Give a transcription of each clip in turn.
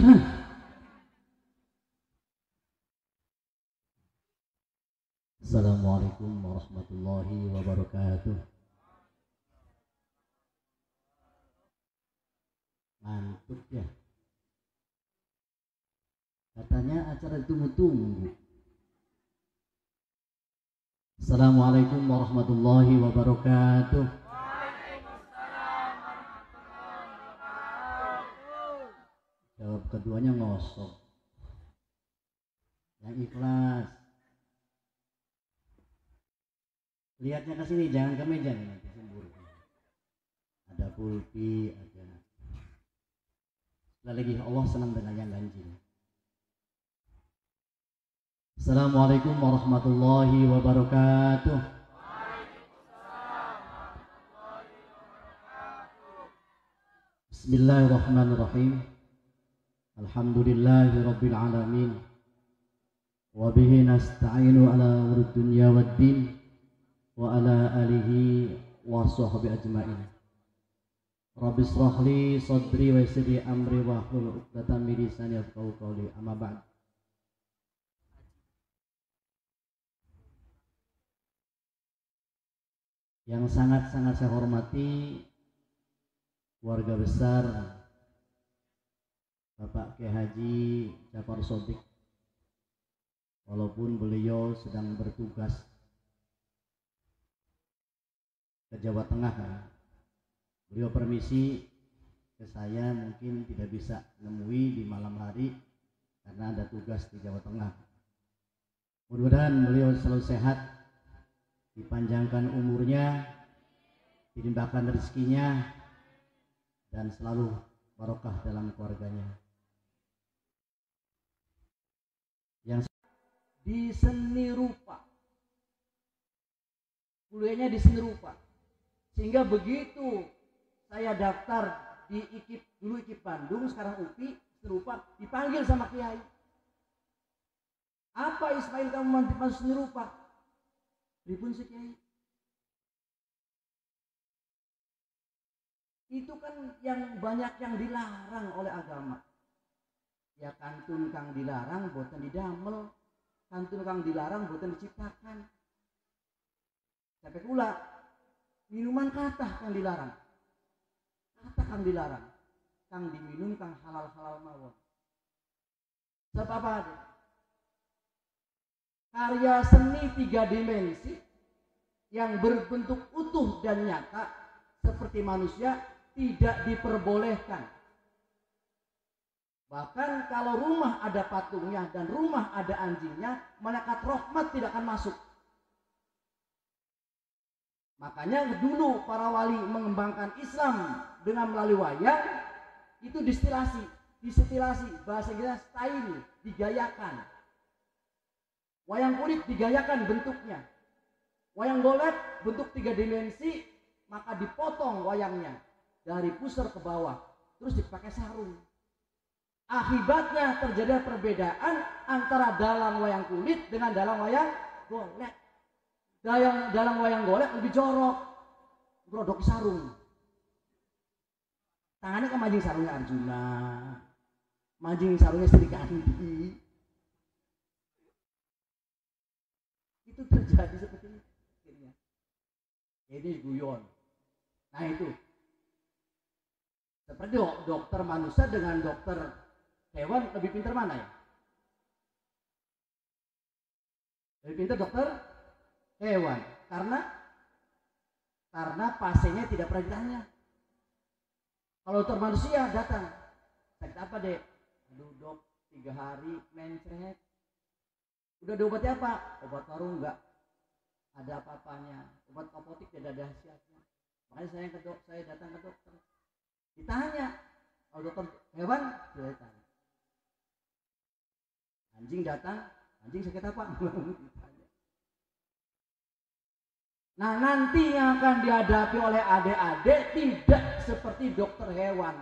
Assalamualaikum warahmatullahi wabarakatuh. Ngantuk ya. Katanya acara ditunggu-tunggu. Assalamualaikum warahmatullahi wabarakatuh. Jawab keduanya ngosok. Yang ikhlas. Lihatnya ke sini, jangan ke meja nih nanti sembur. Ada pulpi, ada. Lagi Allah senang dengan yang ganjil. Assalamualaikum warahmatullahi wabarakatuh. Bismillahirrahmanirrahim. Alhamdulillahi rabbil alamin. Wa bihi nasta'inu ala umuri dunya waddin. Wa ala alihi wa sahbihi ajma'in. Rabbi shrah li sadri wa yassir li amri wa hlul 'uqdatam min lisani yafqahu qawli. Amma ba'd. Yang sangat-sangat saya hormati keluarga besar Bapak Kiai Haji Jafar Shodiq, walaupun beliau sedang bertugas ke Jawa Tengah, beliau permisi ke saya, mungkin tidak bisa menemui di malam hari karena ada tugas di Jawa Tengah. Mudah-mudahan beliau selalu sehat, dipanjangkan umurnya, dilimpahkan rezekinya, dan selalu barokah dalam keluarganya. Yang di seni rupa, kuliahnya di seni rupa, sehingga begitu saya daftar di IKIP, dulu IKIP Bandung, sekarang UPI, seni rupa, dipanggil sama Kiai. Apa Ismail kamu masuk seni rupa? Pripun si Kiai? Itu kan yang banyak yang dilarang oleh agama. Ya kantun kang dilarang boten didamel, kantun kang dilarang boten diciptakan. Sampai pula minuman kata kang dilarang, kata kang dilarang, kang diminum kang halal-halal mawon. Sebab apa? Karya seni 3 dimensi yang berbentuk utuh dan nyata seperti manusia tidak diperbolehkan. Bahkan kalau rumah ada patungnya dan rumah ada anjingnya, malaikat rahmat tidak akan masuk. Makanya dulu para wali mengembangkan Islam dengan melalui wayang, itu distilasi, bahasa Inggris style, digayakan. Wayang kulit digayakan bentuknya. Wayang golek bentuk 3 dimensi, maka dipotong wayangnya dari pusar ke bawah, terus dipakai sarung. Akibatnya terjadi perbedaan antara dalang wayang kulit dengan dalang wayang golek. Dalang wayang golek lebih jorok, brodok sarung. Tangannya kan mancing sarungnya Arjuna, mancing sarungnya Sri Kandi. Itu terjadi seperti ini. Ini guyon. Nah itu seperti dokter manusia dengan dokter hewan, lebih pintar mana ya? Lebih pintar dokter hewan, karena pasiennya tidak pernah ditanya. Kalau dokter manusia datang, sakit apa dek? Aduh dok, 3 hari mencret. Udah diobati apa? Obat baru enggak ada apa-apanya, obat apotik tidak ada khasiatnya. Makanya saya datang ke dokter. Ditanya, kalau dokter hewan sudah ditanya. Anjing datang, anjing sakit apa? Nah nanti yang akan dihadapi oleh adik-adik tidak seperti dokter hewan.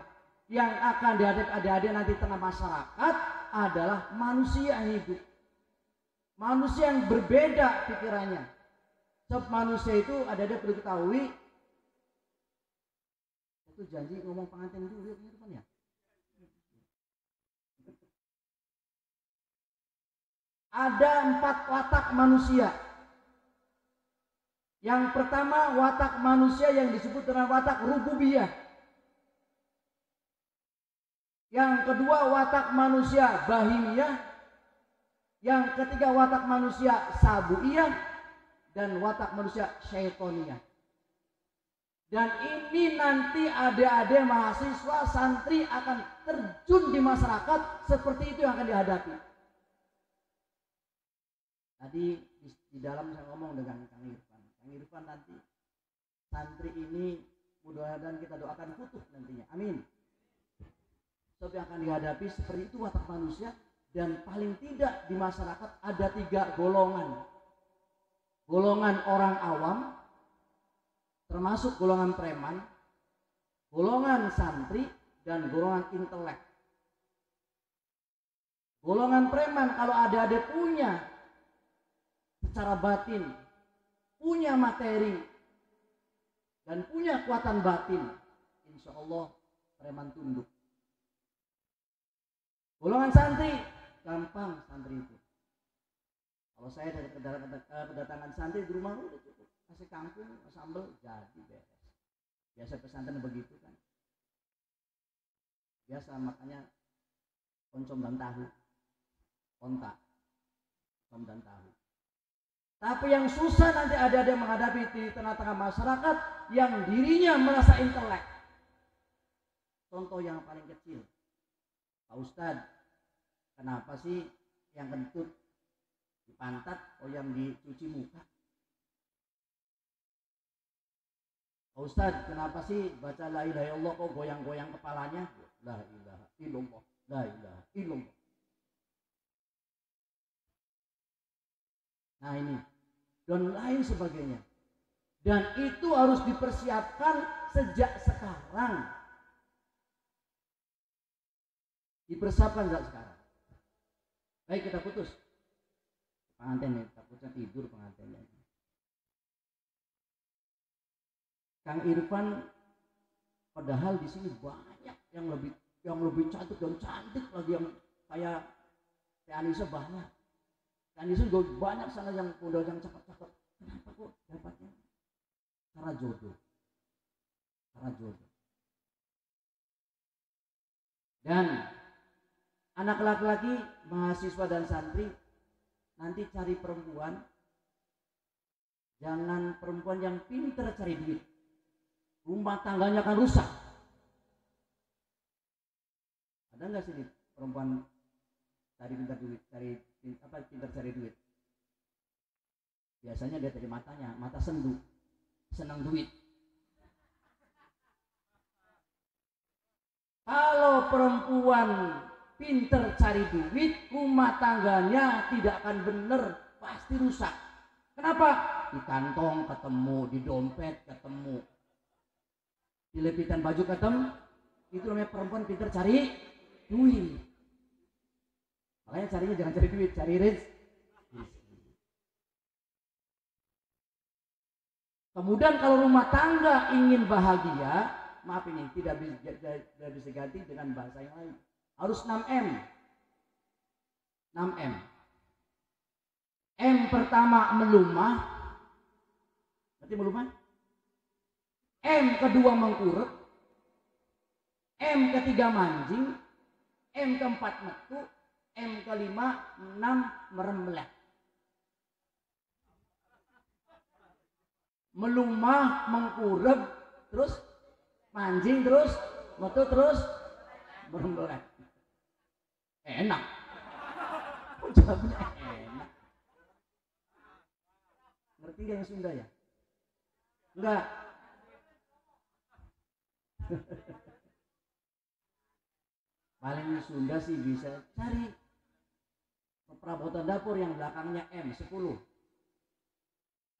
Yang akan dihadapi adik-adik nanti tengah masyarakat adalah manusia hidup, manusia yang berbeda pikirannya. Sebab manusia itu ada perlu ketahui. Itu janji ngomong pengantin dulu ya teman ya. Ada 4 watak manusia. Yang pertama watak manusia yang disebut dengan watak rububiyah. Yang kedua watak manusia bahimiyah. Yang ketiga watak manusia sabuiyah. Dan watak manusia syaitoniyah. Dan ini nanti adik-adik mahasiswa santri akan terjun di masyarakat seperti itu yang akan dihadapi. Tadi di dalam saya ngomong dengan Kang Irfan. Kang Irfan nanti santri ini mudah-mudahan kita doakan futuh nantinya. Amin. Sebab yang akan dihadapi seperti itu watak manusia, dan paling tidak di masyarakat ada 3 golongan. Golongan orang awam, termasuk golongan preman, golongan santri, dan golongan intelek. Golongan preman kalau adik-adik punya secara batin, punya materi, dan punya kekuatan batin, insya Allah preman tunduk. Golongan santri, gampang santri itu. Kalau saya dari kedatangan santri di rumah udah cukup, kasih kangkung, sambal, jadi beres. Biasa pesantren begitu kan. Biasa makanya oncom dan tahu, ontak, oncom dan tahu. Tapi yang susah nanti ada yang menghadapi di tengah-tengah masyarakat yang dirinya merasa intelek. Contoh yang paling kecil, Pak Ustadz, kenapa sih yang kentut di pantat, oh yang dicuci muka? Pak Ustadz, kenapa sih baca la ilaha illallah kok goyang-goyang kepalanya? La ilaha illallah, la ilaha illallah. Nah ini, dan lain sebagainya. Dan itu harus dipersiapkan sejak sekarang. Dipersiapkan sejak sekarang. Baik, kita putus. Pengantin nih, takutnya tidur pengantinnya. Kang Irfan, padahal di sini banyak yang lebih cantik dan cantik lagi, yang kayak Anissa banyak. Anissa juga banyak sana yang udah yang cakep-cakep. Kenapa kok dapatnya? Karena jodoh. Karena jodoh. Dan anak laki-laki, mahasiswa dan santri, nanti cari perempuan, jangan perempuan yang pintar cari duit. Rumah tangganya akan rusak. Ada nggak sih perempuan cari pintar duit, pintar cari duit? Biasanya dia dari matanya, mata sendu, senang duit. Kalau perempuan pinter cari duit, rumah tangganya tidak akan benar, pasti rusak. Kenapa? Di kantong ketemu, di dompet ketemu, di lepitan baju ketemu. Itu namanya perempuan pinter cari duit. Makanya carinya jangan cari duit, cari rezeki. Kemudian kalau rumah tangga ingin bahagia, maaf ini tidak bisa ganti dengan bahasa yang lain. Harus 6M. 6M. M pertama melumah. Berarti melumah? M kedua mengkurep. M ketiga manjing. M keempat metu. M kelima 6 merembelak. Melumah, mengkurep, terus manjing, terus metu, terus merembelak. Enak. Jawabnya enak. Ngerti gak yang Sunda ya? Enggak. Paling Sunda sih bisa cari perabotan dapur yang belakangnya M10.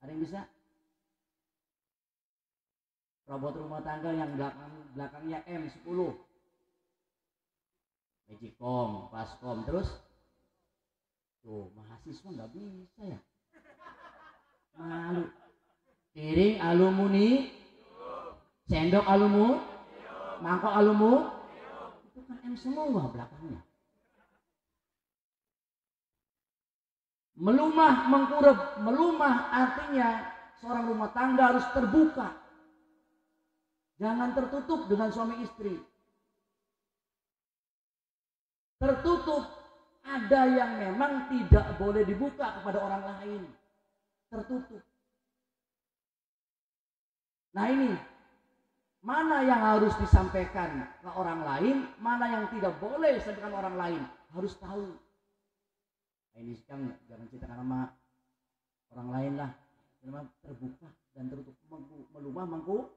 Ada yang bisa? Perabot rumah tangga yang belakangnya M10. Magicom, Pascom, terus tuh mahasiswa nggak bisa ya, malu. Piring alumni, sendok alumni, mangkok alumni, itu kan M semua belakangnya. Melumah mengkurep, melumah artinya seorang rumah tangga harus terbuka. Jangan tertutup dengan suami istri. Tertutup, ada yang memang tidak boleh dibuka kepada orang lain. Tertutup. Nah ini, mana yang harus disampaikan ke orang lain, mana yang tidak boleh disampaikan orang lain, harus tahu. Nah, ini sekarang jangan ceritakan sama orang lain lah. Memang terbuka dan tertutup, melumah mangku,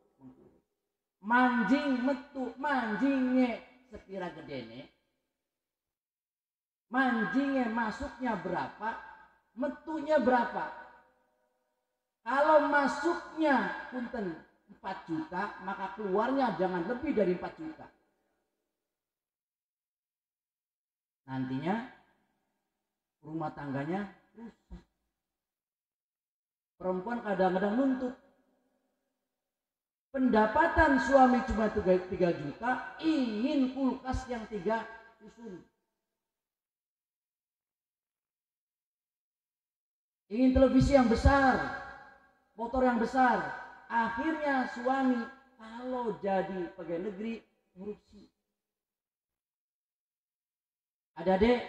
manjing metu, manjingnya sekira gedene, manjingnya masuknya berapa, metunya berapa. Kalau masuknya punten 4 juta, maka keluarnya jangan lebih dari 4 juta. Nantinya rumah tangganya rusak. Perempuan kadang-kadang nuntut. Pendapatan suami cuma 3 juta, ingin kulkas yang 3 susun. Ingin televisi yang besar, motor yang besar. Akhirnya suami kalau jadi pegawai negeri korupsi. Adik-adik,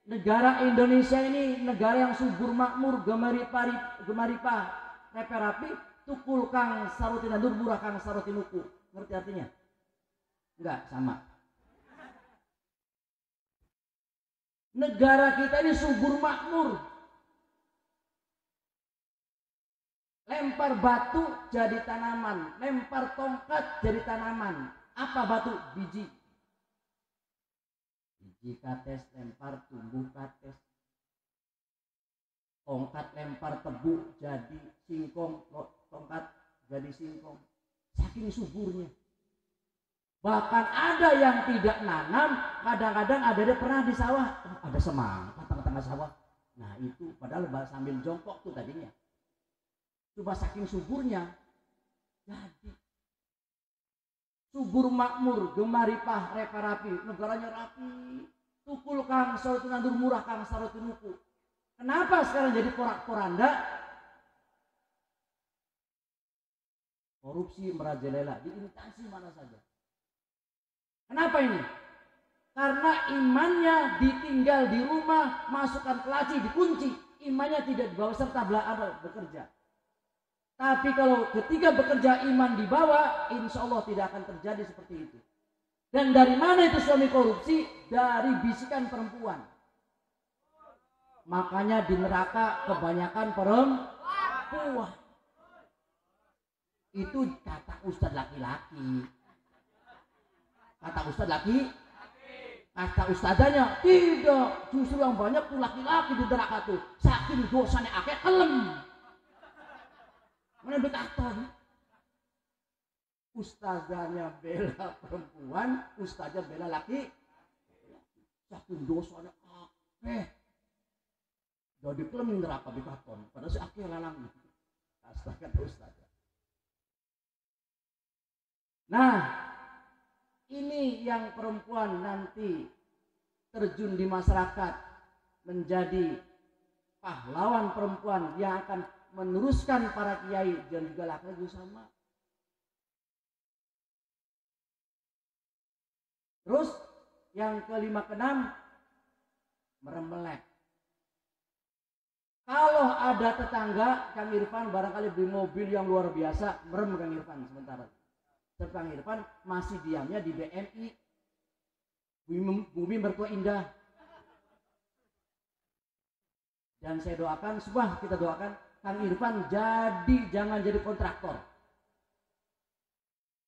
negara Indonesia ini negara yang subur makmur, gemaripah, rapi, tukul kang saruti nandur, murah kang saruti nuku. Ngerti artinya? Enggak, sama. Negara kita ini subur makmur. Lempar batu jadi tanaman, lempar tongkat jadi tanaman. Apa batu? Biji. Biji kates lempar tumbuh kates. Tongkat lempar tebu jadi singkong, tongkat jadi singkong. Saking suburnya. Bahkan ada yang tidak nanam, kadang-kadang ada pernah di sawah, ada semangka tengah-tengah sawah. Nah itu padahal sambil jongkok tuh tadinya. Coba saking suburnya, jadi subur makmur, gemaripah, rapi, negaranya rapi. Tukul kang saruti nandur, murah kang saruti nuku. Kenapa sekarang jadi porak-poranda? Korupsi merajalela di instansi mana saja. Kenapa ini? Karena imannya ditinggal di rumah, masukkan ke laci, dikunci. Imannya tidak dibawa serta bekerja. Tapi kalau ketika bekerja iman dibawa, insya Allah tidak akan terjadi seperti itu. Dan dari mana itu suami korupsi? Dari bisikan perempuan. Makanya di neraka kebanyakan perempuan. Itu kata ustadz laki-laki. Kata ustadz laki, kata ustadzanya tidak. Justru yang banyak tuh laki-laki di neraka tuh. Saking dosanya akeh kelem. Mana bekaton? Ustazahnya bela perempuan, ustazah bela laki. Saking dosanya akeh. Jadi kelem neraka bekaton. Padahal si akeh lalang. Astaga ustazah. Nah, ini yang perempuan nanti terjun di masyarakat menjadi pahlawan perempuan yang akan meneruskan para kiai dan juga laki-laki sama. Terus yang kelima keenam, merem melek. Kalau ada tetangga Kang Irfan barangkali beli mobil yang luar biasa, merem Kang Irfan sementara. Kang Irfan masih diamnya di BMI, bumi mertua indah. Dan saya doakan, semua kita doakan Kang Irfan jangan jadi kontraktor.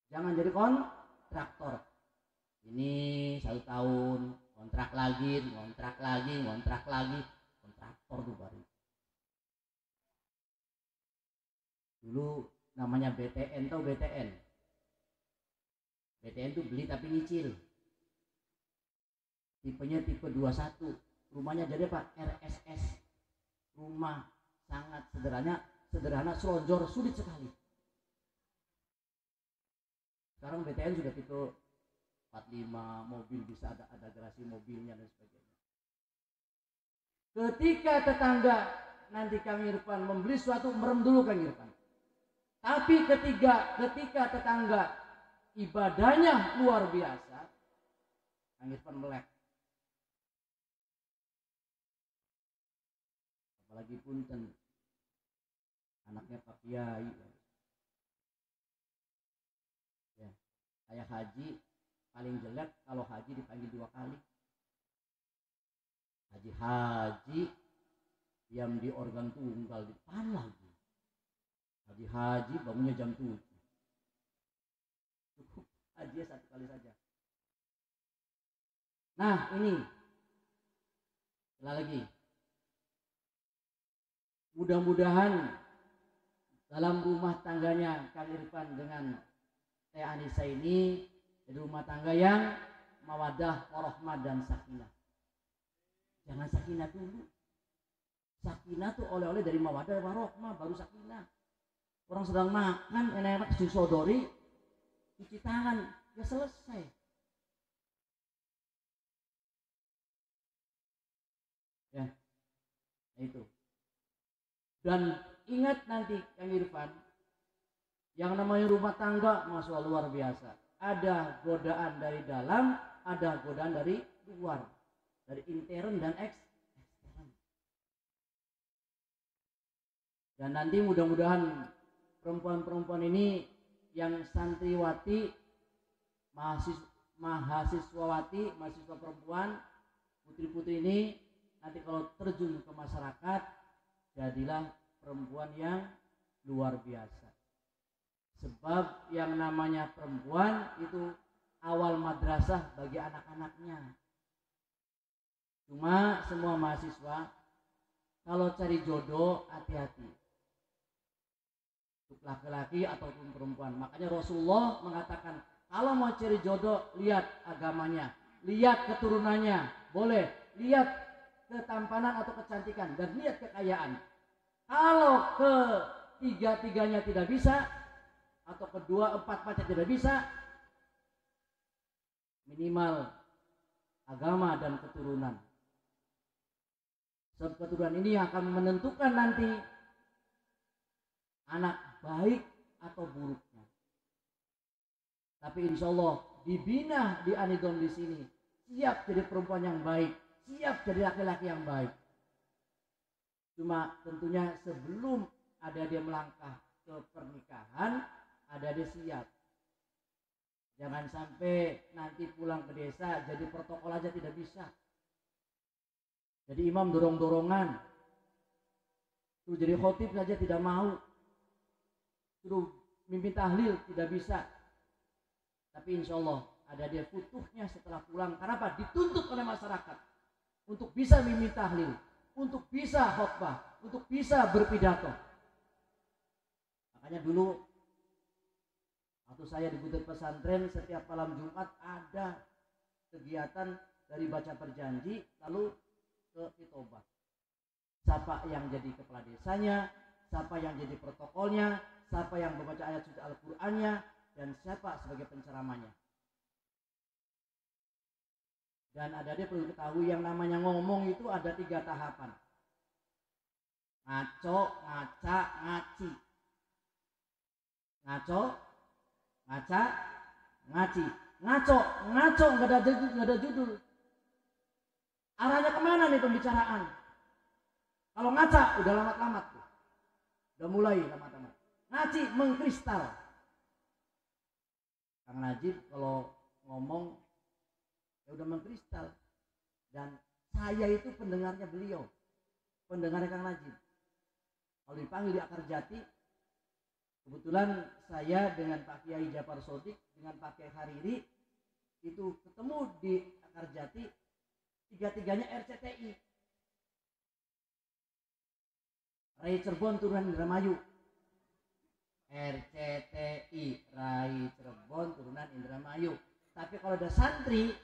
Jangan jadi kontraktor. Ini 1 tahun, kontrak lagi, kontraktor tuh baru. Dulu namanya BTN, tahu BTN? BTN tuh beli tapi nyicil. Tipenya tipe 21. Rumahnya jadi apa? RSS. Rumah sangat sederhana, selonjor, sulit sekali. Sekarang BTN sudah tipe 45, mobil bisa ada garasi mobilnya dan sebagainya. Ketika tetangga nanti Kang Irfan membeli sesuatu, merem dulu Kang Irfan. Tapi ketika tetangga ibadahnya luar biasa, Kang Irfan melek. Apalagi punten anaknya Pak Kiai. Ya, saya haji paling jelek kalau haji dipanggil 2 kali. Haji diam di organ tunggal di depan lagi. Haji bangunnya jam 7. Cukup haji 1 kali saja. Nah ini sekali lagi, mudah-mudahan dalam rumah tangganya Kang Irfan dengan Teh Anissa ini jadi rumah tangga yang mawaddah, warahmah dan sakinah. Jangan sakinah dulu. Sakinah tuh oleh-oleh dari mawaddah, warahmah, baru sakinah. Orang sedang makan enak-enak disodori, cuci tangan, ya selesai. Ya, itu. Dan ingat nanti Kang Irfan, yang namanya rumah tangga, masya Allah luar biasa. Ada godaan dari dalam, ada godaan dari luar, dari intern dan ekstern. Dan nanti mudah-mudahan perempuan-perempuan ini yang santriwati, mahasiswawati, mahasiswa perempuan, putri-putri ini nanti kalau terjun ke masyarakat, jadilah perempuan yang luar biasa. Sebab yang namanya perempuan itu awal madrasah bagi anak-anaknya. Cuma semua mahasiswa kalau cari jodoh hati-hati, untuk laki-laki ataupun perempuan. Makanya Rasulullah mengatakan kalau mau cari jodoh, lihat agamanya, lihat keturunannya, boleh lihat ketampanan atau kecantikan, dan lihat kekayaan. Kalau ketiga-tiganya tidak bisa, atau kedua empat-empatnya tidak bisa, minimal agama dan keturunan. Sebab keturunan ini akan menentukan nanti anak baik atau buruknya. Tapi insya Allah dibina di Anidom di sini, siap jadi perempuan yang baik, siap jadi laki-laki yang baik. Cuma tentunya sebelum ada dia melangkah ke pernikahan, ada dia siap. Jangan sampai nanti pulang ke desa jadi protokol aja tidak bisa. Jadi imam dorong-dorongan, suruh jadi khotib saja tidak mau, suruh mimpin tahlil tidak bisa. Tapi insya Allah ada dia futuhnya setelah pulang. Kenapa? Dituntut oleh masyarakat untuk bisa mimpin tahlil, untuk bisa khotbah, untuk bisa berpidato. Makanya dulu waktu saya di Butet Pesantren, setiap malam Jumat ada kegiatan dari baca berjanji lalu ke khitobah. Siapa yang jadi kepala desanya, siapa yang jadi protokolnya, siapa yang membaca ayat suci Al-Qur'annya, dan siapa sebagai penceramanya. Dan ada dia perlu ketahui yang namanya ngomong itu ada 3 tahapan. Ngaco, ngaca, ngaci. Ngaco, ngaca, ngaci. Ngaco nggak ada judul. Arahnya kemana nih pembicaraan? Kalau ngaca udah lamat-lamat tuh, udah mulai lamat-lamat. Ngaci mengkristal. Kang Najib kalau ngomong ya udah mengkristal. Dan saya itu pendengarnya beliau, pendengarnya Kang Najib. Kalau dipanggil di Akar Jati, kebetulan saya dengan Pak Kiai Jafar Sodik dengan Pak Kiai Hariri itu ketemu di Akar Jati, 3-tiganya RCTI. Rai Cirebon turunan Indramayu. RCTI Rai Cirebon turunan Indramayu. Tapi kalau ada santri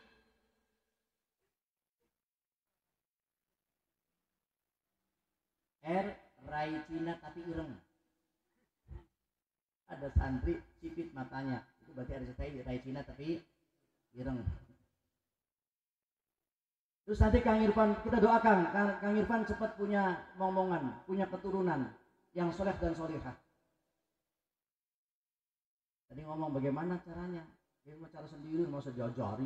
Rai Cina tapi ireng. Ada santri sipit matanya, itu berarti RCTI Rai Cina tapi ireng. Terus nanti Kang Irfan, kita doakan Kang Irfan cepat punya momongan, punya keturunan yang soleh dan solihah. Tadi ngomong bagaimana caranya? Dia mau cara sendiri, mau sejajarin.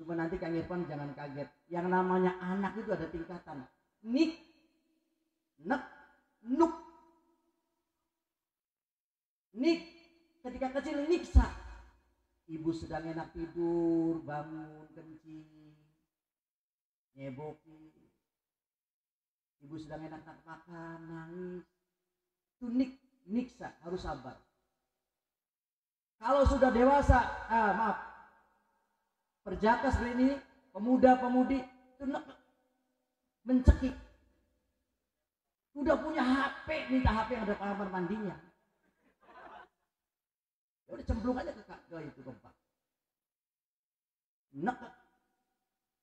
Cuma nanti Kang Irfan jangan kaget. Yang namanya anak itu ada tingkatan. Nik, nek, nuk. Nik, ketika kecil niksa. Ibu sedang enak tidur, bangun, kencing, nyeboki. Ibu sedang enak makan, nangis. Itu niksa, harus sabar. Kalau sudah dewasa, perjaka seperti ini, pemuda-pemudi itu mencekik. Udah punya HP, minta HP yang ada kamar mandinya. Ya udah cemplung aja ke itu tempat.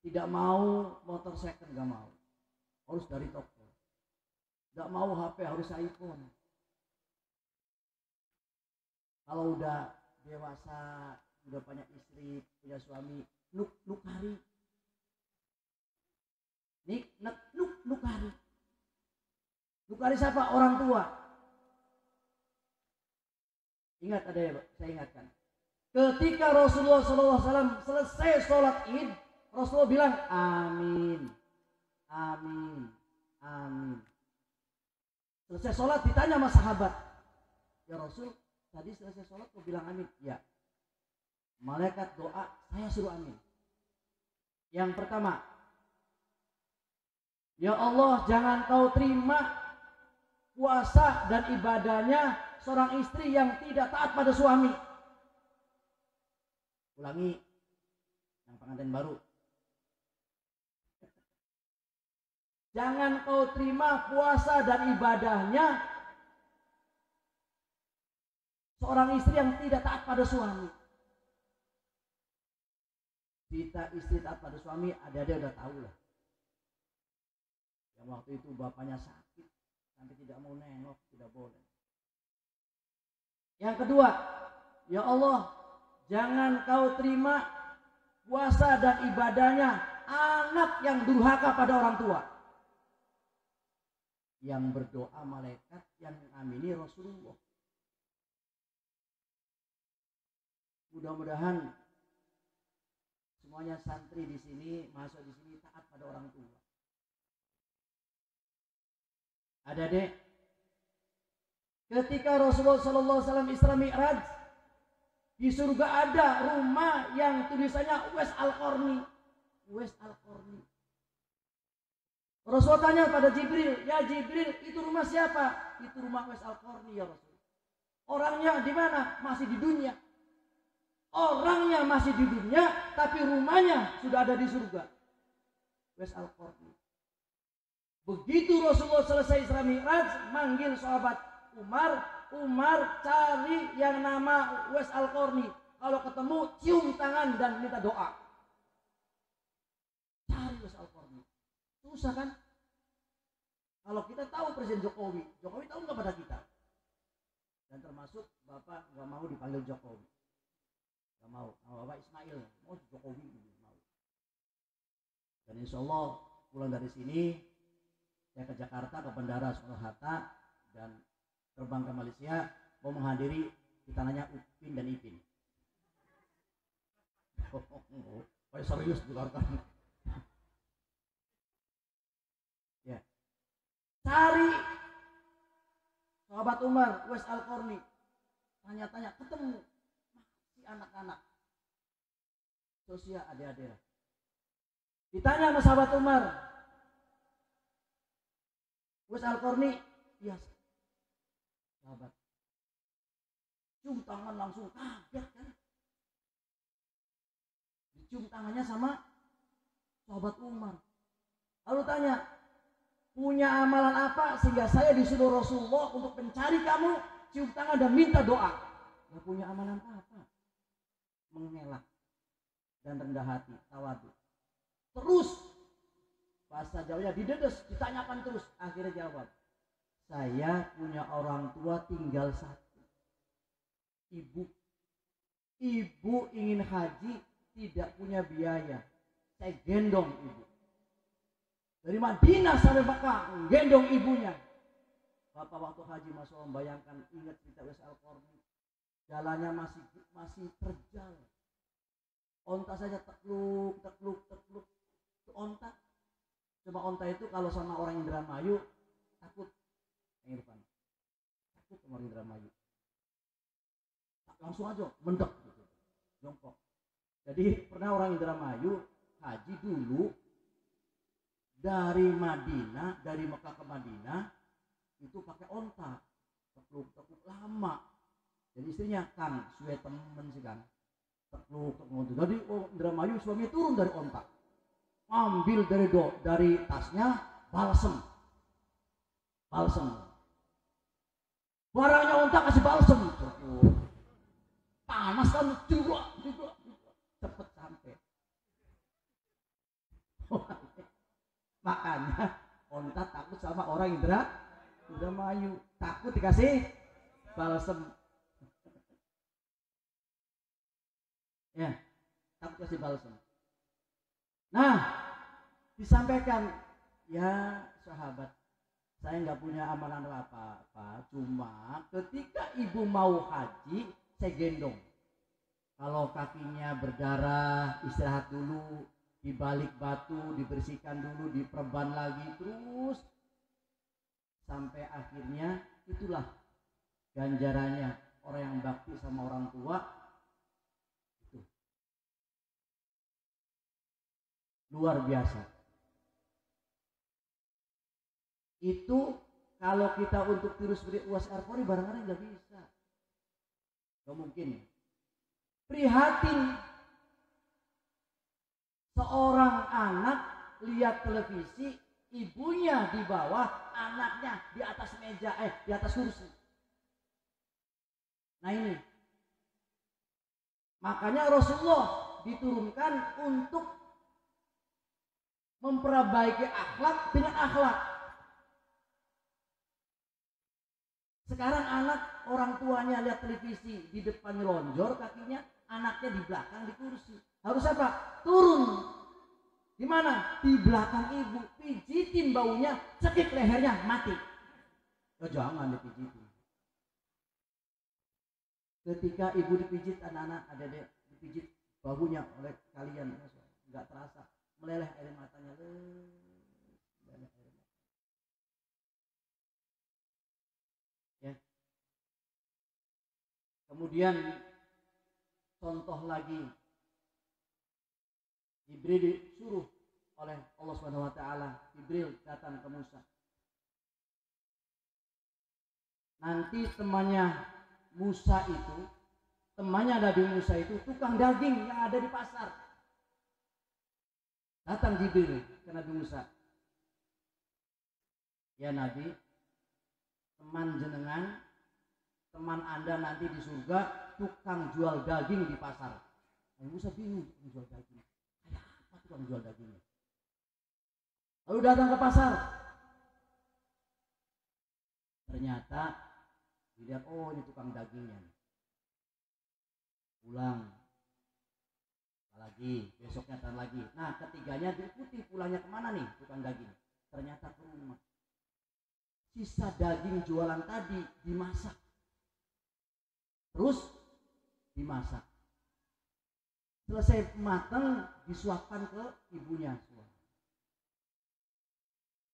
Tidak mau motor second, nggak mau. Harus dari toko. Nggak mau HP, harus iPhone. Kalau udah dewasa, udah banyak istri, punya suami, nukari. Nukari. Nukari siapa? Orang tua. Ingat ada ya, saya ingatkan. Ketika Rasulullah SAW selesai sholat Id, Rasulullah bilang amin, amin, amin. Selesai sholat ditanya sama sahabat, ya Rasul, tadi selesai sholat kau bilang amin? Ya. Malaikat doa, saya suruh amin. Yang pertama, ya Allah, jangan kau terima puasa dan ibadahnya seorang istri yang tidak taat pada suami. Ulangi, yang pengantin baru. Jangan kau terima puasa dan ibadahnya seorang istri yang tidak taat pada suami. Kita istri taat pada suami, adik-adik udah tahu lah. Yang waktu itu bapaknya sakit sampai tidak mau nengok, tidak boleh. Yang kedua, ya Allah, jangan kau terima puasa dan ibadahnya anak yang durhaka pada orang tua. Yang berdoa malaikat, yang mengamini Rasulullah. Mudah-mudahan semuanya santri di sini, mahasiswa di sini taat pada orang tua. Ada dek, ketika Rasulullah SAW Isra Mi'raj, di surga ada rumah yang tulisannya Uwais Al-Qarni. Uwais Al-Qarni. Rasul tanya pada Jibril, ya Jibril, itu rumah siapa? Itu rumah Uwais Al-Qarni ya Rasul. Orangnya di mana? Masih di dunia. Orangnya masih di dunia, tapi rumahnya sudah ada di surga. Uwais Al-Qarni. Begitu Rasulullah selesai Isra Mi'raj, manggil sahabat Umar cari yang nama Uwais Al-Qarni. Kalau ketemu, cium tangan dan minta doa. Cari Uwais Al-Qarni. Susah kan? Kalau kita tahu Presiden Jokowi tahu nggak pada kita? Dan termasuk Bapak nggak mau dipanggil Jokowi. Nggak mau. Bapak Ismail mau Jokowi mau. Dan insya Allah pulang dari sini, saya ke Jakarta, ke Bandara Soekarno-Hatta, dan terbang ke Malaysia, mau menghadiri di tanahnya Upin dan Ipin. Serius Jakarta. Ya. Cari sahabat Umar, Uwais Al-Qarni. Tanya-tanya, ketemu si anak-anak. Sosial adik-adik. Ditanya sama sahabat Umar, Uwais Al-Qarni, iya sahabat. Cium tangan langsung kaget kan. Dicium tangannya sama sahabat Umar. Lalu tanya, punya amalan apa sehingga saya disuruh Rasulullah untuk mencari kamu, cium tangan dan minta doa? Gak punya amalan apa. Mengelak dan rendah hati, tawadu. Terus bahasa Jawanya didedes, ditanyakan terus. Akhirnya jawab, saya punya orang tua tinggal satu. Ibu ingin haji, tidak punya biaya. Saya gendong ibu. Dari Madinah sampai Mekah, gendong ibunya. Bapak waktu haji masuk membayangkan, ingat cerita Uwais Al-Qarni. Jalannya masih terjal. Onta saja tekluk. Itu onta. Coba onta itu kalau sama orang Indramayu takut. Yang depan. Takut sama orang Indramayu. Langsung aja mendek gitu. Jongkok. Jadi pernah orang Indramayu haji dulu dari Madinah, dari Mekah ke Madinah itu pakai onta. Tekluk lama. Jadi istrinya, Kang, suwe temen sih Kang. Tekluk. Jadi Indramayu suaminya turun dari onta. Ambil dari tasnya balsem. Barangnya onta kasih balsem. Panas kan juga. Cepet sampai. Makanya onta takut sama orang Indramayu. Takut dikasih balsem. Ya, takut kasih balsem. Nah, disampaikan, ya sahabat, saya nggak punya amalan apa-apa, cuma ketika ibu mau haji, saya gendong. Kalau kakinya berdarah, istirahat dulu, dibalik batu, dibersihkan dulu, diperban lagi, terus sampai akhirnya itulah ganjarannya orang yang bakti sama orang tua. Luar biasa. Itu kalau kita untuk tiru seperti Uwais Al-Qarni barang-barang nggak bisa. Gak mungkin. Prihatin. Seorang anak lihat televisi, ibunya di bawah, anaknya di atas meja, di atas kursi. Nah ini. Makanya Rasulullah diturunkan untuk memperbaiki akhlak dengan akhlak. Sekarang anak orang tuanya lihat televisi di depan lonjor kakinya, anaknya di belakang di kursi. Harus apa? Turun. Di mana? Di belakang ibu. Pijitin baunya, cekik lehernya, mati. Oh, jangan dipijitin. Ketika ibu dipijit, anak-anak ada dipijit bahunya oleh kalian, nggak terasa. Meleleh air matanya, ya. Kemudian contoh lagi, Jibril disuruh oleh Allah Subhanahu Wa Taala, Jibril datang ke Musa. Nanti temannya Nabi Musa itu tukang daging yang ada di pasar. Datang Jibril ke Nabi Musa. Ya Nabi, teman jenengan, teman Anda nanti di surga tukang jual daging di pasar. Nabi Musa bingung, tukang jual daging. Kayak apa tukang jual dagingnya? Lalu datang ke pasar. Ternyata dilihat, oh ini tukang dagingnya. Pulang. Lagi, besoknya dan lagi. Nah, ketiganya diikuti, pulangnya kemana nih tukang daging? Ternyata ke rumah. Sisa daging jualan tadi dimasak. Terus dimasak. Selesai matang, disuapkan ke ibunya.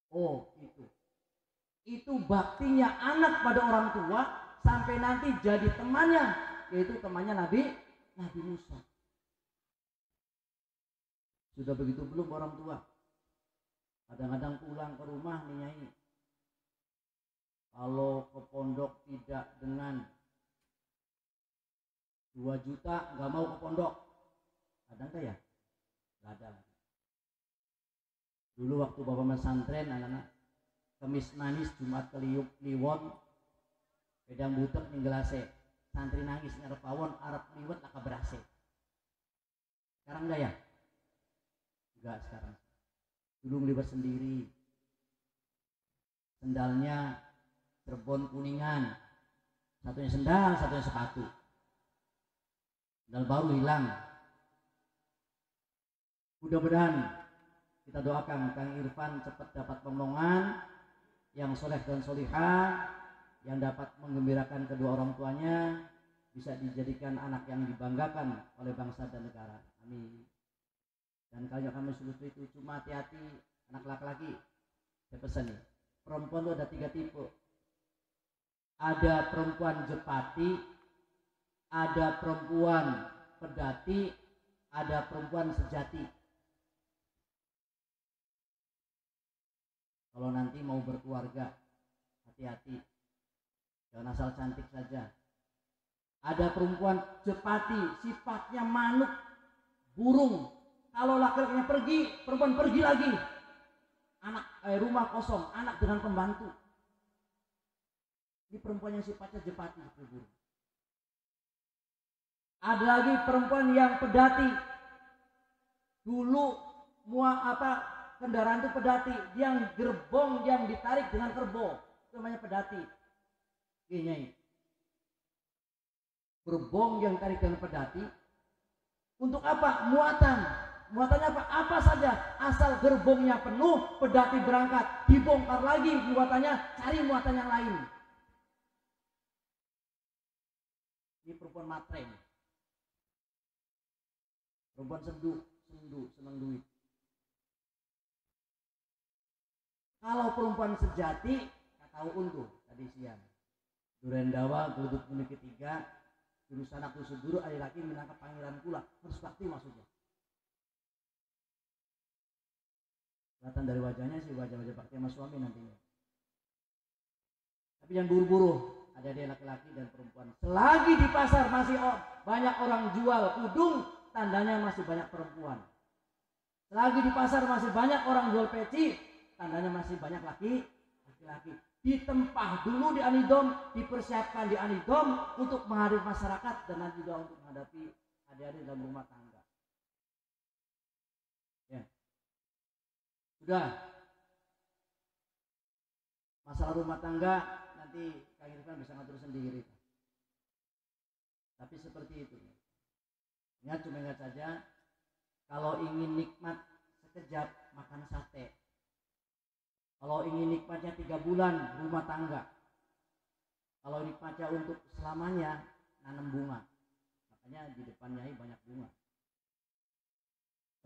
Oh, itu baktinya anak pada orang tua sampai nanti jadi temannya, yaitu temannya Nabi Musa. Sudah begitu belum orang tua? Kadang-kadang pulang ke rumah nih Nyai, kalau ke pondok tidak dengan 2 juta nggak mau ke pondok. Ada nggak ya? Nggak ada. Dulu waktu bapak pesantren, anak-anak Kemis manis Jumat Kliwon pedang butek ning gelase, santri nangis ngarep pawon arep liwet laka berase. Sekarang enggak ya? Enggak sekarang. Dulu liwet sendiri. Sendalnya Cirebon Kuningan. Satunya sendal, satunya sepatu. Sendal baru hilang. Mudah-mudahan kita doakan Kang Irfan cepat dapat momongan yang soleh dan solihah, yang dapat menggembirakan kedua orang tuanya, bisa dijadikan anak yang dibanggakan oleh bangsa dan negara. Amin. Dan kalau kami sulit itu cuma hati-hati anak laki-laki. Saya pesan nih, perempuan itu ada 3 tipe. Ada perempuan jepati, ada perempuan pedati, ada perempuan sejati. Kalau nanti mau berkeluarga, hati-hati, jangan asal cantik saja. Ada perempuan jepati, sifatnya manuk, burung. Kalau laki-lakinya pergi, perempuan pergi lagi. Anak rumah kosong, anak dengan pembantu. Ini perempuan yang sifatnya jepati, burung. Ada lagi perempuan yang pedati. Dulu kendaraan itu pedati, yang gerbong yang ditarik dengan kerbau, itu namanya pedati. Ini gerbong yang ditarik dengan pedati. Untuk apa? Muatan. Muatannya apa? Apa saja, asal gerbongnya penuh, pedati berangkat, dibongkar lagi muatannya, cari muatan yang lain. Ini perempuan matre. Perempuan sendu, senang duit. Kalau perempuan sejati, kata Uun tuh tadi siang, Durendawa geluduk bumi ketiga, jurusan aku seguru air laki menangkap pangeran kula, harus bakti maksudnya. Kelihatan dari wajahnya sih wajah-wajah bakti sama suami nantinya. Tapi jangan buru-buru, ada laki-laki dan perempuan. Selagi di pasar masih banyak orang jual udung, tandanya masih banyak perempuan. Selagi di pasar masih banyak orang jual peci, tandanya masih banyak laki-laki. Ditempah dulu di Anidom, dipersiapkan di Anidom untuk menghadapi masyarakat dan nanti juga untuk menghadapi adik-adik dalam rumah tangga. Ya. Sudah. Masalah rumah tangga nanti Kang Irfan bisa ngatur sendiri. Tapi seperti itu. Cuma ingat saja, kalau ingin nikmat sekejap makan sate. Kalau ingin nikmatnya 3 bulan rumah tangga. Kalau nikmatnya untuk selamanya nanam bunga. Makanya di depan Nyai banyak bunga.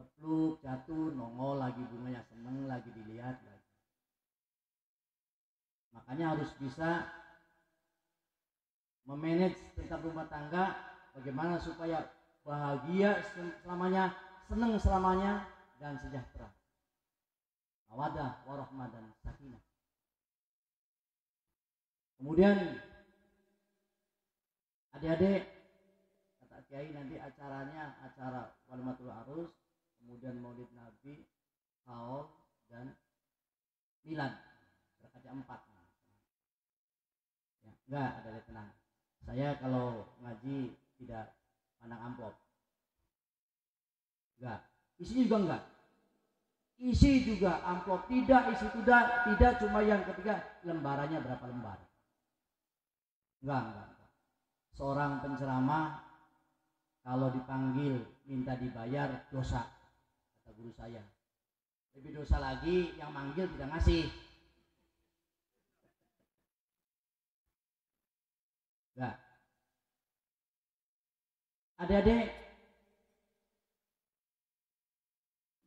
Tepluk, jatuh, nongol lagi bunganya, seneng lagi dilihat lagi. Makanya harus bisa memanage tentang rumah tangga, bagaimana supaya bahagia selamanya, seneng selamanya, dan sejahtera. Mawaddah, warahmah, dan sakinah. Kemudian adik-adik, kata Kiai nanti acaranya acara walimatul arus, kemudian maulid Nabi, haul, dan milad berkaca 4. Ya, enggak, adik-adik tenang. Saya kalau ngaji tidak pandang amplop. Enggak, isinya juga enggak. Isi juga amplop tidak, isi tidak cuma yang ketiga lembarannya berapa lembar. Enggak. Seorang penceramah kalau dipanggil minta dibayar dosa, kata guru saya. Lebih dosa lagi yang manggil tidak ngasih. Enggak. Adik-adik,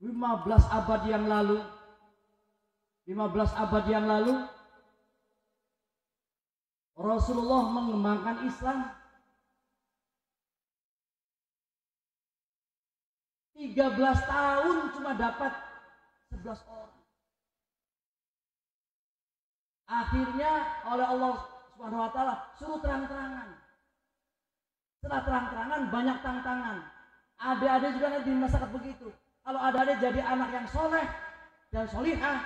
15 abad yang lalu Rasulullah mengembangkan Islam. 13 tahun cuma dapat 11 orang. Akhirnya oleh Allah Subhanahu wa taala suruh terang-terangan. Setelah terang-terangan banyak tantangan. Adik-adik juga nanti masyarakat begitu. Kalau adik-adik jadi anak yang soleh dan solihah,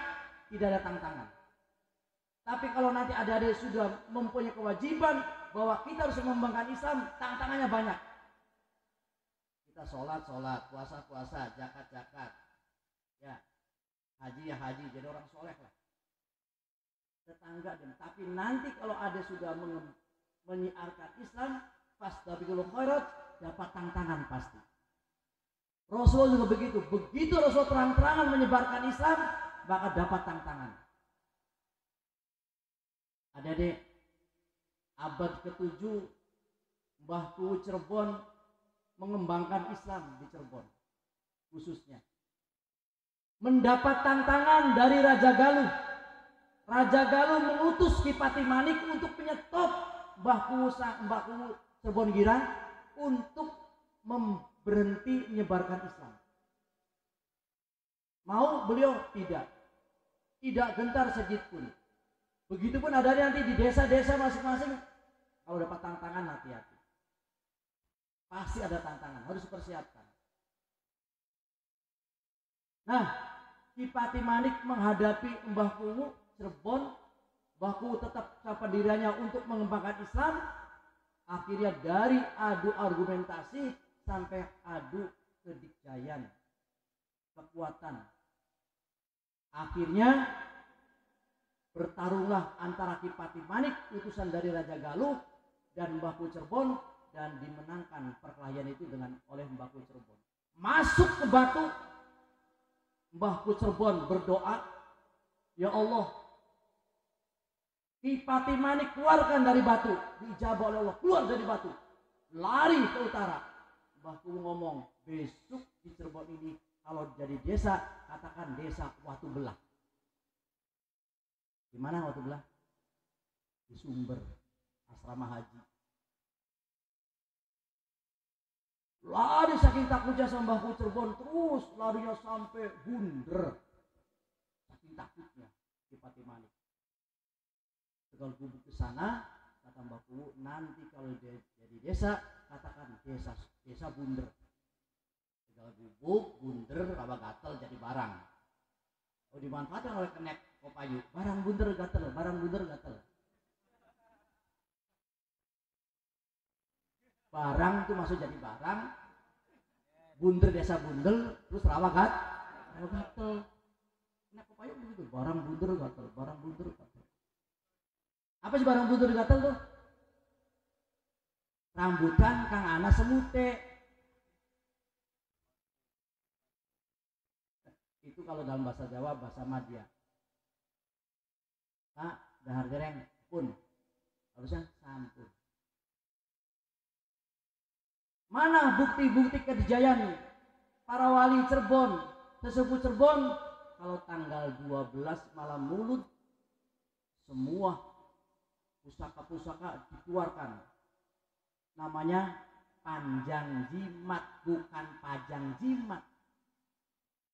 tidak ada tantangan. Tapi kalau nanti adik-adik sudah mempunyai kewajiban bahwa kita harus mengembangkan Islam, tantangannya banyak. Kita sholat, puasa, zakat, ya, haji, jadi orang soleh lah. Tetangga dan tapi nanti kalau ada sudah menyiarkan Islam, pas dabiul khairat dapat tantangan pasti. Rasulullah juga begitu. Begitu Rasul terang-terangan menyebarkan Islam, maka dapat tantangan. Adik-adik, abad ke-7 Mbah Kuwu Cirebon mengembangkan Islam di Cirebon khususnya. Mendapat tantangan dari Raja Galuh. Raja Galuh mengutus Ki Pati Manik untuk menyetop Mbah Kuwu Cirebon Girang untuk berhenti menyebarkan Islam. Mau beliau? Tidak. Tidak gentar sedikit pun. Begitupun ada nanti di desa-desa masing-masing. Kalau dapat tantangan, hati-hati. Pasti ada tantangan, harus dipersiapkan. Nah, Ki Pati Manik menghadapi Mbah Kuwu Cirebon. Mbah Kuwu tetap pendiriannya untuk mengembangkan Islam. Akhirnya dari adu argumentasi sampai adu kedikjayan, kekuatan. Akhirnya bertarunglah antara Ki Pati Manik, utusan dari Raja Galuh, dan Mbah Kuwu Cirebon, dan dimenangkan perkelahian itu oleh Mbah Kuwu Cirebon. Masuk ke batu, Mbah Kuwu Cirebon berdoa, ya Allah, Ki Pati Manik keluarkan dari batu. Diijabah oleh Allah, keluar dari batu, lari ke utara. Mbah Kuwu ngomong, besok di Cirebon ini kalau jadi desa, katakan desa Watu Belah. Di mana Watu Belah? Di Sumber, asrama haji. Lari saking takutnya sama Mbah Kuwu Cirebon, terus larinya sampai Bunder. Saking takutnya Ki Pati Manik. Kalau gubuk ke sana, kata Mbah Kuwu, nanti kalau jadi desa, katakan desa Bunder. Segala gubuk, bunder, raba gatel jadi barang. Oh, dimanfaatkan oleh kenek Kopayu, barang bunder gatel, barang bunder gatel. Barang itu maksud jadi barang, bunder desa bundel, terus rawa gatel. Kenek Kopayu begitu, barang bunder gatel, barang bunder gatel. Apa sih barang bunder gatel tuh? Rambutan Kang Ana semute. Itu kalau dalam bahasa Jawa, bahasa Madya. Pak, dahar gereng pun. Harusnya sampun. Mana bukti-bukti kejayaan para wali Cirebon, sesepuh Cirebon? Kalau tanggal 12 malam Maulud, semua pusaka-pusaka dikeluarkan. Namanya panjang jimat, bukan pajang jimat.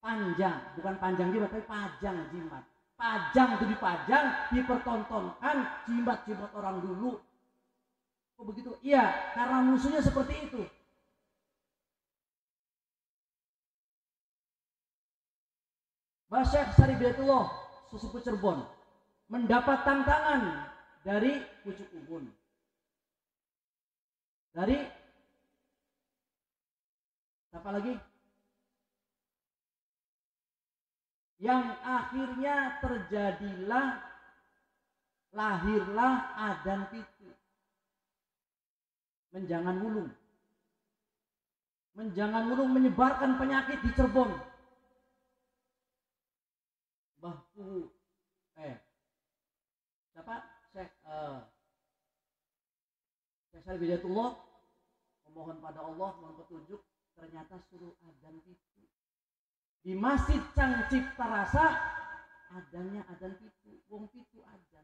Panjang, bukan panjang jimat, tapi pajang jimat. Pajang itu dipajang, dipertontonkan jimat-jimat orang dulu. Oh begitu? Iya, karena musuhnya seperti itu. Mbah Syekh Sari Bidatullah, sesepuh Cirebon, mendapat tantangan dari Pucuk Umun. Dari siapa lagi? Yang akhirnya lahirlah Adan Pitu. Menjangan Wulung. Menjangan Wulung menyebarkan penyakit di Cirebon. Mbah Kuwu siapa? Syekh Sari Bidatullah memohon pada Allah, mohon petunjuk, ternyata suruh Adan Pitu. Di Masjid Cang Cipta Rasa adanya Adan Pitu, wong pitu adan.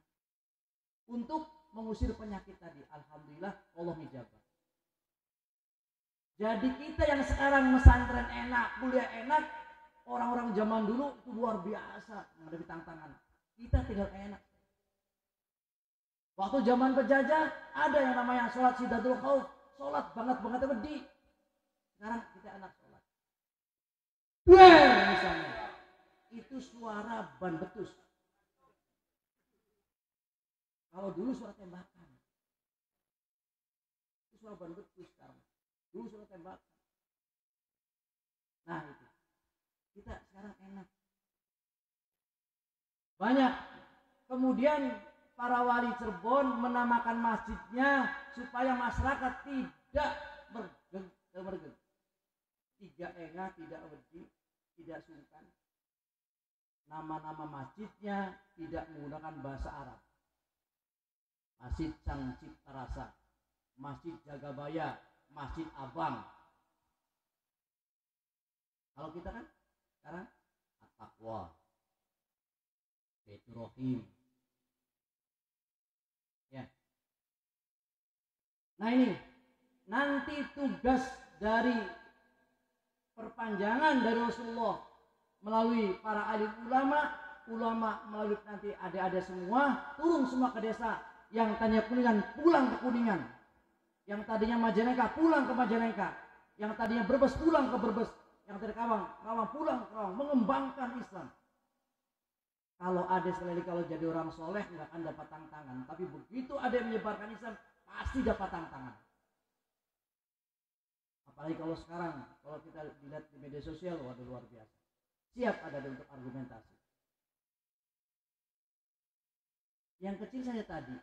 Untuk mengusir penyakit tadi. Alhamdulillah Allah ngijabah. Jadi kita yang sekarang mesantren enak, kuliah enak, orang-orang zaman dulu itu luar biasa menghadapi tantangan. Kita tinggal enak. Waktu zaman penjajah ada yang namanya sholat Sidatul Khauf, sholat banget wedi. Sekarang kita enak sholat. Misalnya, itu suara ban betus. Kalau dulu suara tembakan, itu suara ban betus sekarang. Dulu suara tembakan. Nah itu, kita sekarang enak. Banyak. Kemudian para wali Cirebon menamakan masjidnya supaya masyarakat tidak mergeng. 3 tidak engah, tidak wedi, tidak sungkan. Nama-nama masjidnya tidak menggunakan bahasa Arab. Masjid Sang Cipta Rasa, Masjid Jagabaya, Masjid Abang. Kalau kita kan sekarang At-Taqwa, Baitur Rahim. Ya. Nah ini nanti tugas dari perpanjangan dari Rasulullah melalui para alim ulama melalui nanti adik-adik semua turun semua ke desa. Yang tadinya Kuningan pulang ke Kuningan, yang tadinya Majalengka pulang ke Majalengka, yang tadinya Brebes pulang ke Brebes, yang tadi Kawang pulang ke Kawang, mengembangkan Islam. Kalau ada sekali kalau jadi orang soleh nggak akan dapat tantangan, tapi begitu ada yang menyebarkan Islam pasti dapat tantangan. Apalagi kalau sekarang, kalau kita lihat di media sosial, waduh luar biasa. Siap ada untuk argumentasi. Yang kecil saja tadi,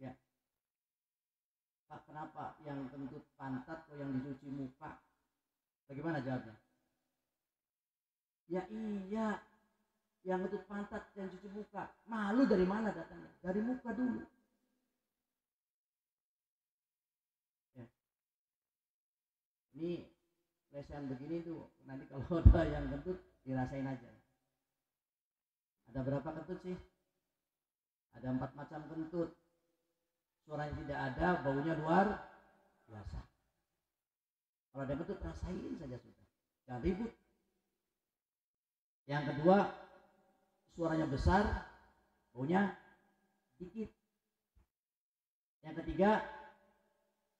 ya. Pak, kenapa yang kentut pantat atau yang dicuci muka? Bagaimana jawabnya? Ya iya, yang kentut pantat yang cuci muka. Malu dari mana datangnya? Dari muka dulu. Ya. Ini lesehan begini tuh, nanti kalau ada yang kentut dirasain aja. Ada berapa kentut sih? Ada 4 macam kentut. Suaranya tidak ada, baunya luar biasa. Kalau ada kentut rasain saja sudah, jangan ribut. Yang kedua, suaranya besar, baunya dikit. Yang ketiga,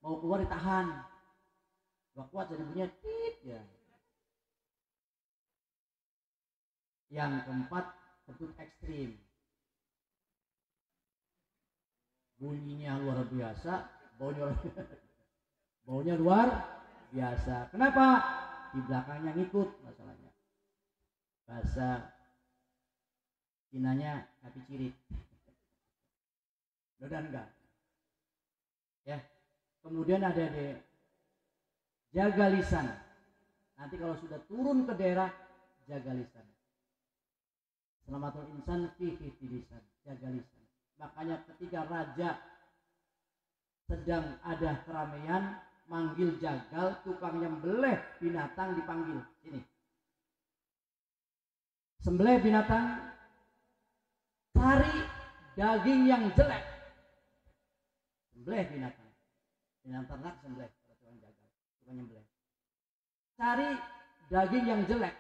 mau keluar ditahan, gak kuat jadi bunyinya tit ya. Yang keempat, kentut ekstrim, bunyinya luar biasa, baunya luar biasa. Kenapa? Di belakangnya ngikut masalahnya. Bahasa Cinanya kapi cirit. Udah enggak? Ya. Kemudian ada di jaga lisan. Nanti kalau sudah turun ke daerah, jaga lisan. Selamatul insan fi lisan, jaga lisan. Makanya ketika raja sedang ada keramaian, manggil jagal, tukang nyembelih binatang dipanggil. Sini. Sembelih binatang, cari daging yang jelek. Sembelih binatang ternak sembelih, tukang jagal, tukang nyembelih. Cari daging yang jelek.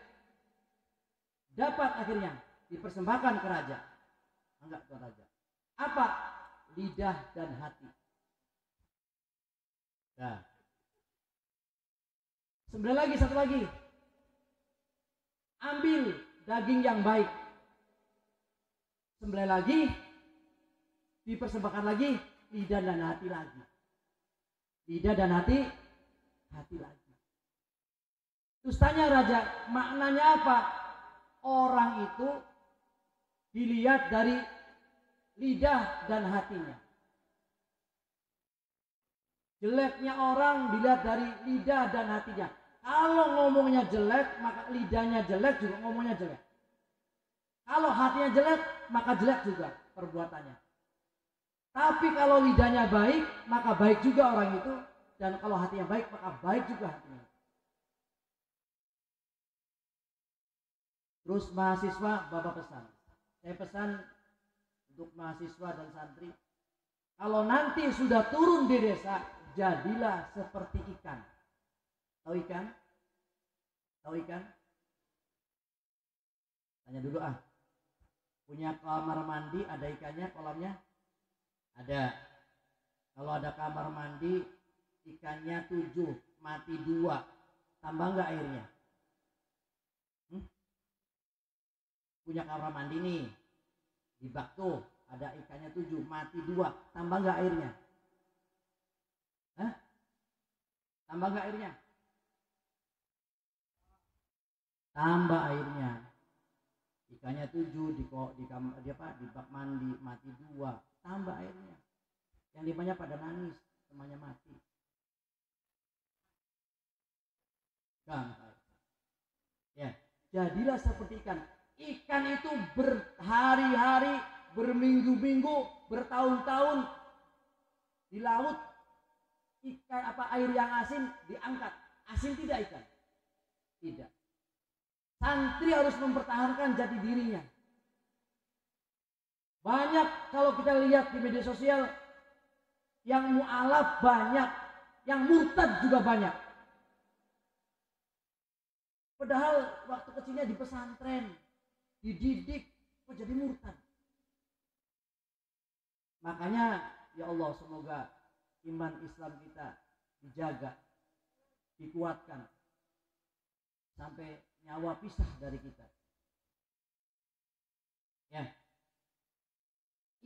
Dapat akhirnya dipersembahkan ke raja. Enggak ke raja. Apa? Lidah dan hati. Nah. Sembelih lagi, satu lagi. Ambil daging yang baik. Sembelih lagi. Dipersembahkan lagi. Lidah dan hati lagi. Lidah dan hati lagi. Terus tanya raja, maknanya apa? Orang itu dilihat dari lidah dan hatinya. Jeleknya orang dilihat dari lidah dan hatinya. Kalau ngomongnya jelek, maka lidahnya jelek juga ngomongnya jelek. Kalau hatinya jelek, maka jelek juga perbuatannya. Tapi kalau lidahnya baik, maka baik juga orang itu. Dan kalau hatinya baik, maka baik juga hatinya. Terus mahasiswa, Bapak pesan. Saya pesan untuk mahasiswa dan santri, kalau nanti sudah turun di desa, jadilah seperti ikan. Tahu ikan? Tahu ikan? Tanya dulu ah. Punya kamar mandi, ada ikannya, kolamnya? Ada. Kalau ada kamar mandi, ikannya 7, mati 2. Tambah nggak airnya? Punya kamar mandi nih, di bak tuh ada ikannya 7, mati 2, tambah nggak airnya? Hah? Tambah nggak airnya? Tambah airnya. Ikannya 7 di bak mandi, mati 2, tambah airnya. Yang 5-nya pada nangis, semuanya mati. Ya, jadilah seperti ikan. Ikan itu berhari-hari, berminggu-minggu, bertahun-tahun di laut. Ikan air yang asin diangkat. Asin tidak ikan? Tidak. Santri harus mempertahankan jati dirinya. Banyak kalau kita lihat di media sosial, yang mu'alaf banyak, yang murtad juga banyak. Padahal waktu kecilnya di pesantren, dididik, kok jadi murtad. Makanya ya Allah, semoga iman Islam kita dijaga, dikuatkan sampai nyawa pisah dari kita. Ya,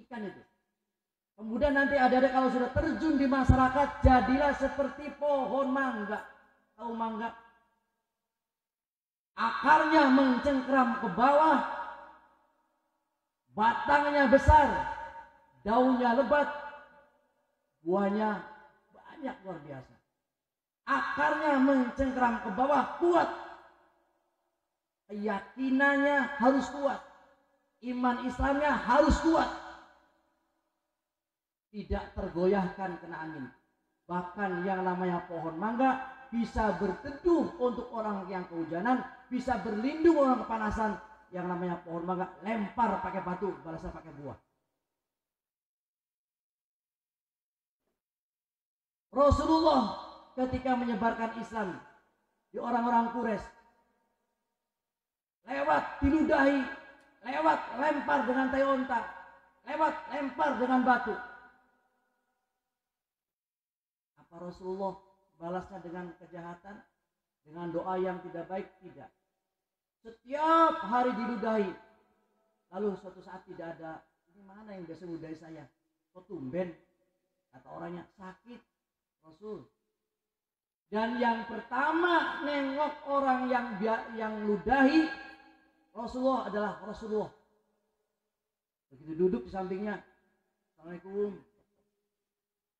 ikan itu. Kemudian nanti ada kalau sudah terjun di masyarakat, jadilah seperti pohon mangga. Tahu mangga? Akarnya mencengkram ke bawah, batangnya besar, daunnya lebat, buahnya banyak luar biasa. Akarnya mencengkram ke bawah, kuat. Keyakinannya harus kuat. Iman Islamnya harus kuat. Tidak tergoyahkan kena angin. Bahkan yang namanya pohon mangga bisa berteduh untuk orang yang kehujanan, bisa berlindung orang kepanasan. Yang namanya pohon mangga lempar pakai batu, balasnya pakai buah. Rasulullah ketika menyebarkan Islam di orang-orang Quraisy, lewat diludahi, lewat lempar dengan tai onta, lewat lempar dengan batu. Apa Rasulullah balasnya dengan kejahatan, dengan doa yang tidak baik? Tidak. Setiap hari diludahi. Lalu suatu saat tidak ada, ini mana yang biasa ludahi saya? Kok tumben? Kata orangnya, sakit Rasul. Dan yang pertama nengok orang yang ludahi Rasulullah adalah Rasulullah. Begitu duduk di sampingnya, Assalamualaikum.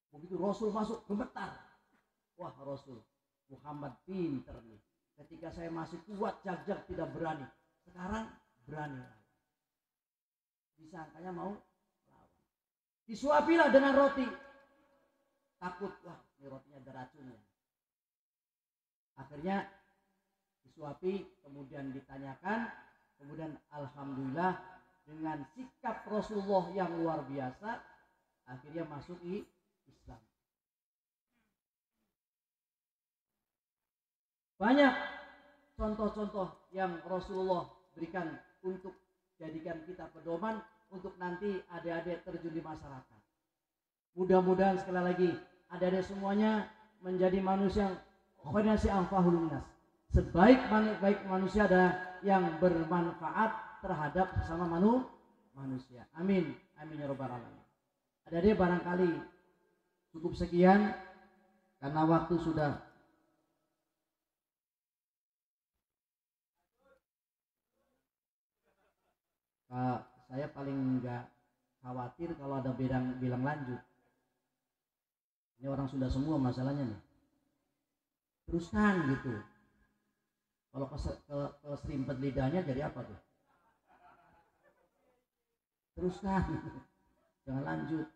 Begitu Rasul masuk, gemetar. Wah, Rasul Muhammad pinter nih. Ketika saya masih kuat jag-jag tidak berani, sekarang berani. Disangkanya mau lawan. Disuapilah dengan roti. Takut, wah ini rotinya ada racunnya. Akhirnya disuapi, kemudian ditanyakan, kemudian alhamdulillah dengan sikap Rasulullah yang luar biasa, akhirnya masuk Islam. Banyak contoh-contoh yang Rasulullah berikan untuk jadikan kita pedoman untuk nanti adik-adik terjun di masyarakat. Mudah-mudahan sekali lagi adik-adik semuanya menjadi manusia yang khairunnasi anfa'uhum linnas. Sebaik-baik manusia adalah yang bermanfaat terhadap sesama manusia. Amin. Amin ya rabbal alamin. Adik-adik barangkali cukup sekian karena waktu sudah. Saya paling enggak khawatir kalau ada bilang lanjut. Ini orang sudah semua masalahnya nih. Teruskan gitu. Kalau keserimpet lidahnya jadi apa tuh? Teruskan. Jangan lanjut.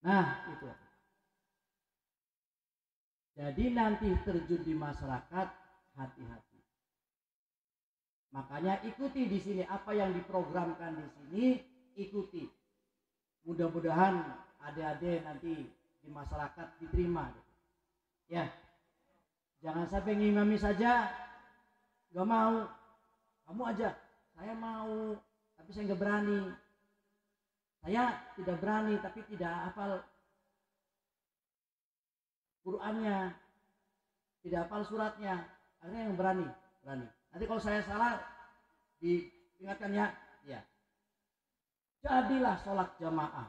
Nah, itu. Jadi nanti terjun di masyarakat, hati-hati. Makanya ikuti di sini apa yang diprogramkan di sini, ikuti. Mudah-mudahan adik-adik nanti di masyarakat diterima. Ya, jangan sampai ngimami saja, gak mau. Kamu aja, saya mau, tapi saya gak berani. Saya tidak berani, tapi tidak hafal Qurannya, tidak hafal suratnya. Akhirnya yang berani. Nanti kalau saya salah diingatkan ya. Jadilah sholat jamaah.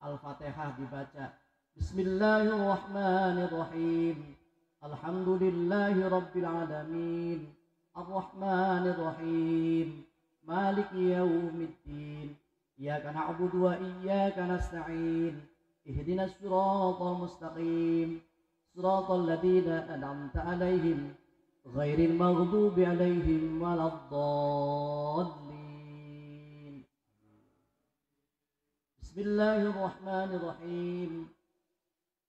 Al-Fatihah dibaca. Bismillahirrahmanirrahim. Alhamdulillahi rabbil alamin. Ar-Rahmanirrahim. Maliki yaumiddin. Iyyaka na'budu wa iyyaka nasta'in. ihdinas siratal mustaqim siratal ladzina an'amta 'alaihim ghairil maghdubi 'alaihim waladdallin. Bismillahirrahmanirrahim.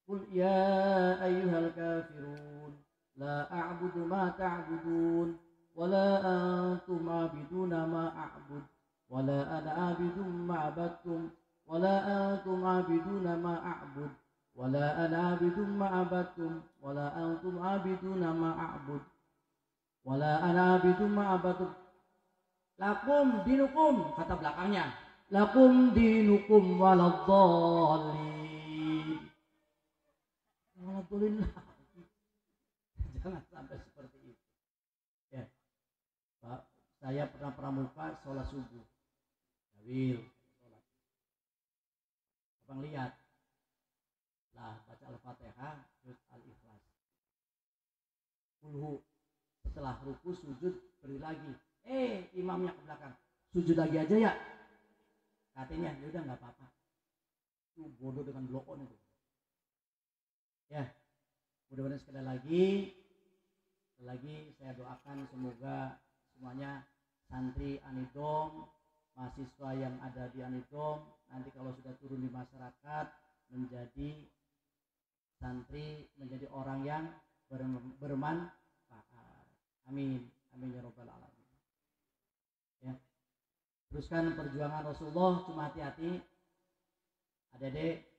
Qul ya ayyuhal kafirun la a'budu ma ta'budun wa la antum 'abiduna ma a'bud wa la ana 'abidun ma 'abadtum wa la antum 'abiduna ma a'bud wa la ana 'abidun ma 'abadtum wa la antum 'abiduna ma a'bud wa la ana 'abidun ma 'abadtum. Lakum dinukum, kata belakangnya. Lakum dinukum waladdallin. Alhamdulillah. Jangan sampai seperti itu. Ya, Pak, saya pernah pramuka sholat subuh. Dawil, sholat. Abang lihat, lah baca Al-Fatihah, terus Al-Ikhlas. Kulhu. Setelah ruku sujud beri lagi. Imamnya ke belakang. Sujud lagi aja ya. Katanya, ya udah nggak apa-apa. Itu bodoh dengan blow on itu. Ya, mudah-mudahan sekali lagi saya doakan semoga semuanya santri Anidom, mahasiswa yang ada di Anidom nanti kalau sudah turun di masyarakat menjadi santri, menjadi orang yang bermanfaat. Amin, amin ya robbal alamin. Ya, teruskan perjuangan Rasulullah, cuma hati-hati, adik-adik.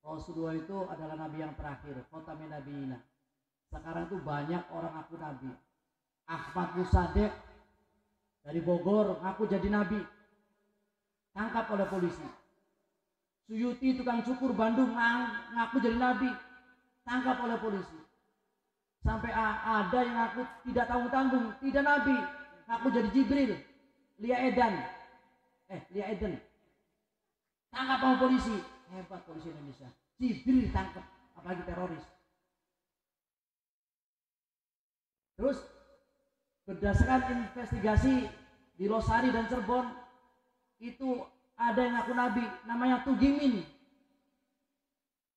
Rasulullah itu adalah nabi yang terakhir, khatamin nabiyina. Sekarang tuh banyak orang ngaku nabi. Ahmad Musadek dari Bogor ngaku jadi nabi, tangkap oleh polisi. Suyuti tukang cukur Bandung ngaku jadi nabi, tangkap oleh polisi. Sampai ada yang ngaku tidak tanggung-tanggung, tidak nabi, ngaku jadi Jibril. Lia Eden, tangkap oleh polisi. Hebat polisi Indonesia. Jibril ditangkap, apalagi teroris. Terus berdasarkan investigasi di Losari dan Cirebon itu ada yang ngaku nabi, namanya Tugimin.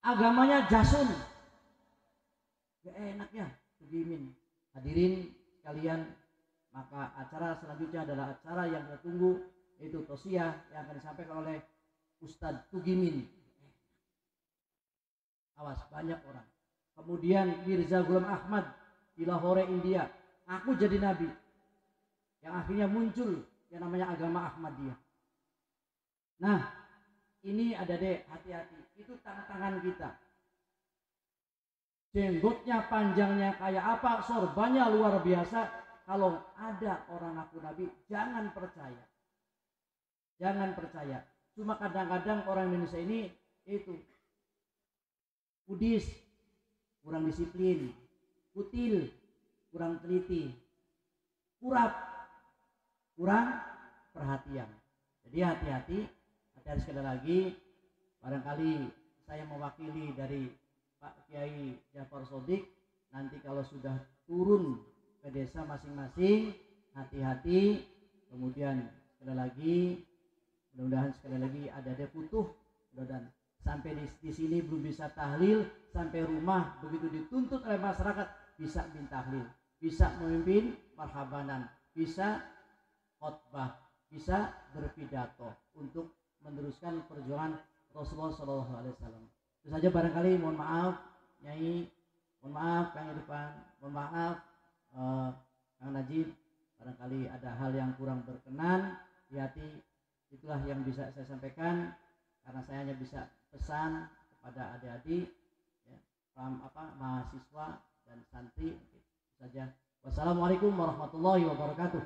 Agamanya Jasun. Gak enak ya Tugimin. Hadirin sekalian, maka acara selanjutnya adalah acara yang kita tunggu, yaitu Tausiah yang akan disampaikan oleh Ustadz Tugimin. Awas, banyak orang. Kemudian Mirza Ghulam Ahmad di Lahore, India, aku jadi nabi. Yang akhirnya muncul yang namanya agama Ahmadiyah. Nah, ini ada deh, hati-hati. Itu tantangan kita. Jenggotnya panjangnya kayak apa, sorbannya luar biasa. Kalau ada orang aku nabi, jangan percaya. Jangan percaya. Cuma kadang-kadang orang Indonesia ini itu kudis, kurang disiplin, kutil, kurang teliti, kurang perhatian. Jadi hati-hati sekali lagi. Barangkali saya mewakili dari Pak Kiai Jafar Sodik. Nanti kalau sudah turun ke desa masing-masing, hati-hati. Kemudian sekali lagi, mudah-mudahan sekali lagi ada putuh. Mudah-mudahan sampai di sini belum bisa tahlil, sampai rumah begitu dituntut oleh masyarakat bisa tahlil, bisa memimpin marhabanan, bisa khotbah, bisa berpidato untuk meneruskan perjuangan Rasulullah SAW. Itu saja barangkali. Mohon maaf Nyai, mohon maaf Kang Irfan, mohon maaf Kang Najib, barangkali ada hal yang kurang berkenan di hati. Itulah yang bisa saya sampaikan, karena saya hanya bisa pesan kepada adik-adik, ya, mahasiswa dan santri. Itu saja. Wassalamualaikum warahmatullahi wabarakatuh.